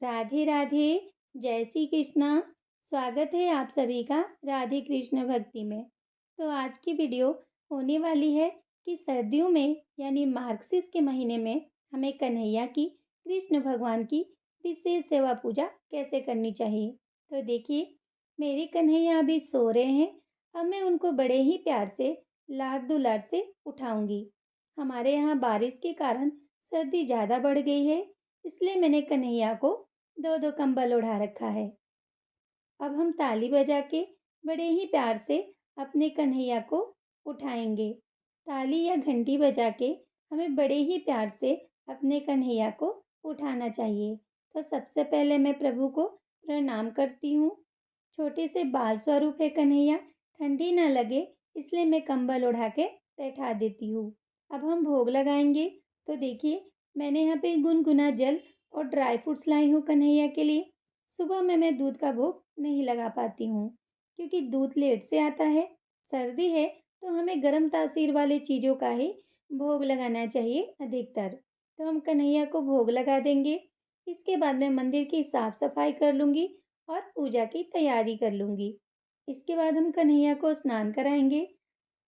राधे राधे। जय श्री कृष्णा। स्वागत है आप सभी का राधे कृष्ण भक्ति में। तो आज की वीडियो होने वाली है कि सर्दियों में यानी मार्गशीर्ष के महीने में हमें कन्हैया की, कृष्ण भगवान की विशेष सेवा पूजा कैसे करनी चाहिए। तो देखिए, मेरे कन्हैया अभी सो रहे हैं। अब मैं उनको बड़े ही प्यार से लाड दुलार से उठाऊंगी। हमारे यहाँ बारिश के कारण सर्दी ज़्यादा बढ़ गई है, इसलिए मैंने कन्हैया को दो दो कंबल ओढ़ा रखा है। अब हम ताली बजा के बड़े ही प्यार से अपने कन्हैया को उठाएंगे। ताली या घंटी बजा के हमें बड़े ही प्यार से अपने कन्हैया को उठाना चाहिए। तो सबसे पहले मैं प्रभु को प्रणाम करती हूँ। छोटे से बाल स्वरूप है कन्हैया, ठंडी ना लगे इसलिए मैं कंबल ओढ़ा के बैठा देती हूँ। अब हम भोग लगाएंगे। तो देखिए, मैंने यहाँ पे गुनगुना जल और ड्राई फ्रूट्स लाई हूँ कन्हैया के लिए। सुबह में मैं दूध का भोग नहीं लगा पाती हूँ क्योंकि दूध लेट से आता है। सर्दी है तो हमें गर्म तासीर वाले चीज़ों का ही भोग लगाना चाहिए अधिकतर। तो हम कन्हैया को भोग लगा देंगे। इसके बाद मैं मंदिर की साफ सफाई कर लूँगी और पूजा की तैयारी कर लूँगी। इसके बाद हम कन्हैया को स्नान कराएंगे।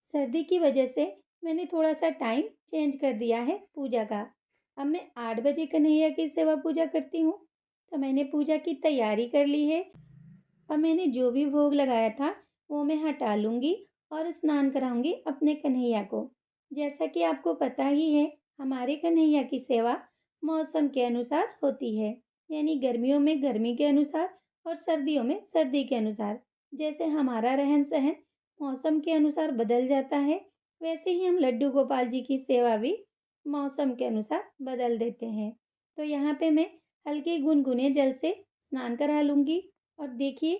सर्दी की वजह से मैंने थोड़ा सा टाइम चेंज कर दिया है पूजा का। अब मैं 8 बजे कन्हैया की सेवा पूजा करती हूँ। तो मैंने पूजा की तैयारी कर ली है। अब मैंने जो भी भोग लगाया था वो मैं हटा लूँगी और स्नान कराऊँगी अपने कन्हैया को। जैसा कि आपको पता ही है, हमारे कन्हैया की सेवा मौसम के अनुसार होती है, यानी गर्मियों में गर्मी के अनुसार और सर्दियों में सर्दी के अनुसार। जैसे हमारा रहन सहन मौसम के अनुसार बदल जाता है, वैसे ही हम लड्डू गोपाल जी की सेवा भी मौसम के अनुसार बदल देते हैं। तो यहाँ पे मैं हल्के गुनगुने जल से स्नान करा लूँगी। और देखिए,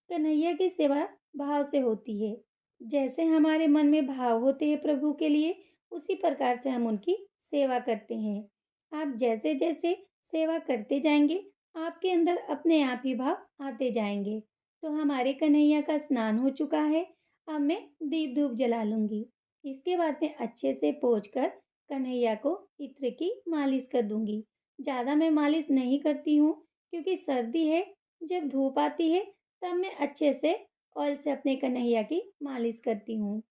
कन्हैया की सेवा भाव से होती है। जैसे हमारे मन में भाव होते हैं प्रभु के लिए, उसी प्रकार से हम उनकी सेवा करते हैं। आप जैसे जैसे सेवा करते जाएंगे, आपके अंदर अपने आप ही भाव आते जाएंगे। तो हमारे कन्हैया का स्नान हो चुका है। अब मैं दीप धूप जला लूँगी। इसके बाद मैं अच्छे से पोंछ कर कन्हैया को इत्र की मालिश कर दूँगी। ज़्यादा मैं मालिश नहीं करती हूँ क्योंकि सर्दी है। जब धूप आती है तब मैं अच्छे से ऑयल से अपने कन्हैया की मालिश करती हूँ।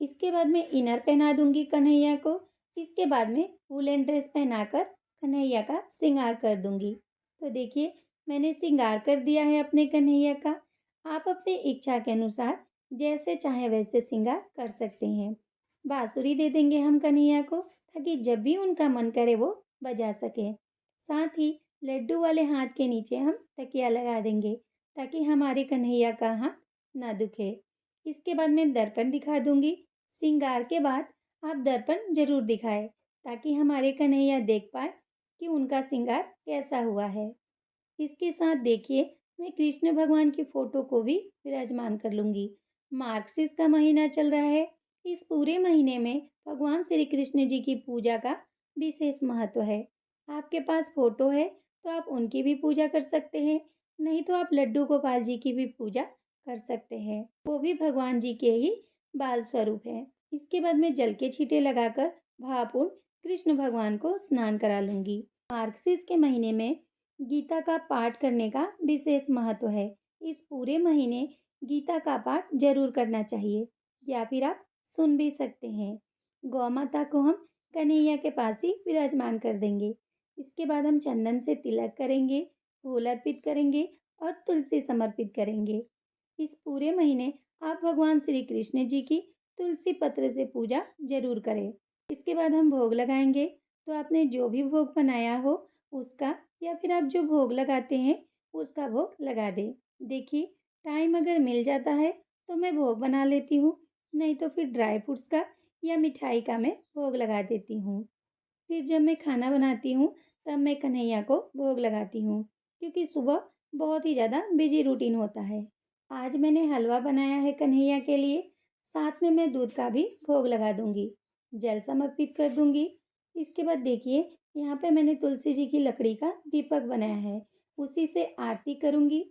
इसके बाद मैं इनर पहना दूँगी कन्हैया को। इसके बाद में वूलन ड्रेस पहनाकर कन्हैया का श्रृंगार कर दूँगी। तो देखिए, मैंने श्रृंगार कर दिया है अपने कन्हैया का। आप अपनी इच्छा के अनुसार जैसे चाहें वैसे श्रृंगार कर सकते हैं। बाँसुरी दे देंगे हम कन्हैया को ताकि जब भी उनका मन करे वो बजा सकें। साथ ही लड्डू वाले हाथ के नीचे हम तकिया लगा देंगे ताकि हमारे कन्हैया का हाथ ना दुखे। इसके बाद मैं दर्पण दिखा दूँगी। श्रृंगार के बाद आप दर्पण ज़रूर दिखाएँ ताकि हमारे कन्हैया देख पाए कि उनका श्रृंगार कैसा हुआ है। इसके साथ देखिए, मैं कृष्ण भगवान की फ़ोटो को भी विराजमान कर लूँगी। मार्गशीर्ष का महीना चल रहा है। इस पूरे महीने में भगवान श्री कृष्ण जी की पूजा का विशेष महत्व है। आपके पास फ़ोटो है तो आप उनकी भी पूजा कर सकते हैं, नहीं तो आप लड्डू गोपाल जी की भी पूजा कर सकते हैं। वो भी भगवान जी के ही बाल स्वरूप हैं। इसके बाद मैं जल के छींटे लगाकर भावपूर्ण कृष्ण भगवान को स्नान करा लूँगी। मार्गशीर्ष के महीने में गीता का पाठ करने का विशेष महत्व है। इस पूरे महीने गीता का पाठ जरूर करना चाहिए या फिर आप सुन भी सकते हैं। गौ माता को हम कन्हैया के पास ही विराजमान कर देंगे। इसके बाद हम चंदन से तिलक करेंगे, फूल अर्पित करेंगे और तुलसी समर्पित करेंगे। इस पूरे महीने आप भगवान श्री कृष्ण जी की तुलसी पत्र से पूजा जरूर करें। इसके बाद हम भोग लगाएंगे। तो आपने जो भी भोग बनाया हो उसका, या फिर आप जो भोग लगाते हैं उसका भोग लगा दें। देखिए, टाइम अगर मिल जाता है तो मैं भोग बना लेती हूँ, नहीं तो फिर ड्राई फ्रूट्स का या मिठाई का मैं भोग लगा देती हूँ। फिर जब मैं खाना बनाती हूँ तब मैं कन्हैया को भोग लगाती हूँ क्योंकि सुबह बहुत ही ज़्यादा बिजी रूटीन होता है। आज मैंने हलवा बनाया है कन्हैया के लिए। साथ में मैं दूध का भी भोग लगा दूँगी, जल समर्पित कर दूँगी। इसके बाद देखिए, यहाँ पे मैंने तुलसी जी की लकड़ी का दीपक बनाया है, उसी से आरती करूँगी।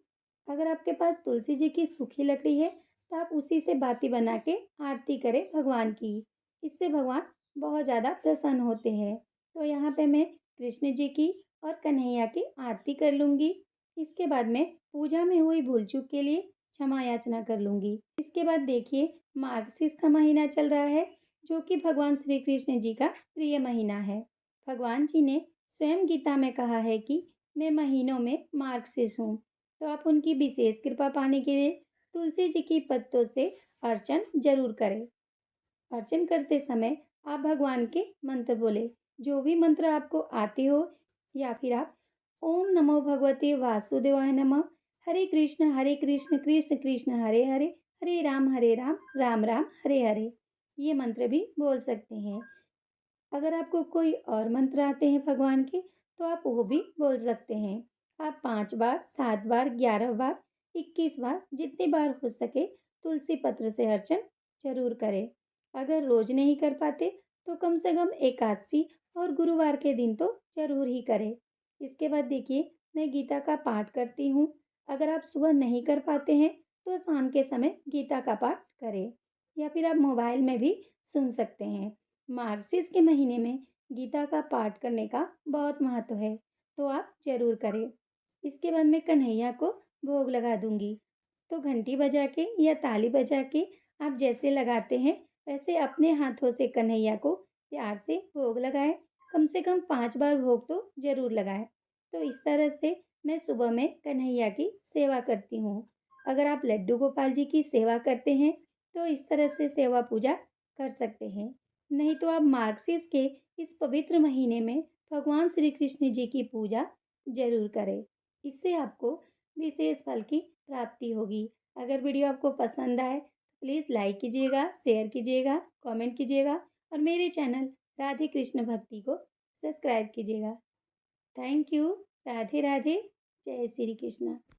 अगर आपके पास तुलसी जी की सूखी लकड़ी है तो आप उसी से बाती बना के आरती करें भगवान की। इससे भगवान बहुत ज़्यादा प्रसन्न होते हैं। तो यहाँ पे मैं कृष्ण जी की और कन्हैया की आरती कर लूँगी। इसके बाद मैं पूजा में हुई भूल चूक के लिए क्षमा याचना कर लूँगी। इसके बाद देखिए मार्गशीर्ष का महीना चल रहा है, जो कि भगवान श्री कृष्ण जी का प्रिय महीना है। भगवान जी ने स्वयं गीता में कहा है कि मैं महीनों में मार्गशीर्ष हूँ, तो आप उनकी विशेष कृपा पाने के लिए तुलसी जी की पत्तों से अर्चन जरूर करें। अर्चन करते समय आप भगवान के मंत्र बोले, जो भी मंत्र आपको आते हो, या फिर आप ओम नमो भगवते वासुदेवाय नमः, हरे कृष्ण कृष्ण कृष्ण हरे हरे, हरे राम राम राम हरे हरे, ये मंत्र भी बोल सकते हैं। अगर आपको कोई और मंत्र आते हैं भगवान के, तो आप वो भी बोल सकते हैं। आप 5 बार, 7 बार, 11 बार, 21 बार, जितनी बार हो सके तुलसी पत्र से अर्चन जरूर करें। अगर रोज नहीं कर पाते, तो कम से कम एकादशी और गुरुवार के दिन तो जरूर ही करें। इसके बाद देखिए, मैं गीता का पाठ करती हूँ। अगर आप सुबह नहीं कर पाते हैं, तो शाम के समय गीता का पाठ करें, या फिर आप मोबाइल में भी सुन सकते हैं। मार्गशीर्ष के महीने में गीता का पाठ करने का बहुत महत्व है, तो आप जरूर करें। इसके बाद मैं कन्हैया को भोग लगा दूंगी। तो घंटी बजा के या ताली बजा के आप जैसे लगाते हैं, वैसे अपने हाथों से कन्हैया को प्यार से भोग लगाएं। कम से कम 5 बार भोग तो जरूर लगाएं। तो इस तरह से मैं सुबह में कन्हैया की सेवा करती हूँ। अगर आप लड्डू गोपाल जी की सेवा करते हैं, तो इस तरह से सेवा पूजा कर सकते हैं। नहीं तो आप मार्गशीर्ष के इस पवित्र महीने में भगवान श्री कृष्ण जी की पूजा जरूर करें। इससे आपको विशेष फल की प्राप्ति होगी। अगर वीडियो आपको पसंद आए, तो प्लीज़ लाइक कीजिएगा, शेयर कीजिएगा, कमेंट कीजिएगा और मेरे चैनल राधे कृष्ण भक्ति को सब्सक्राइब कीजिएगा। Thank you. राधे राधे। जय श्री कृष्ण।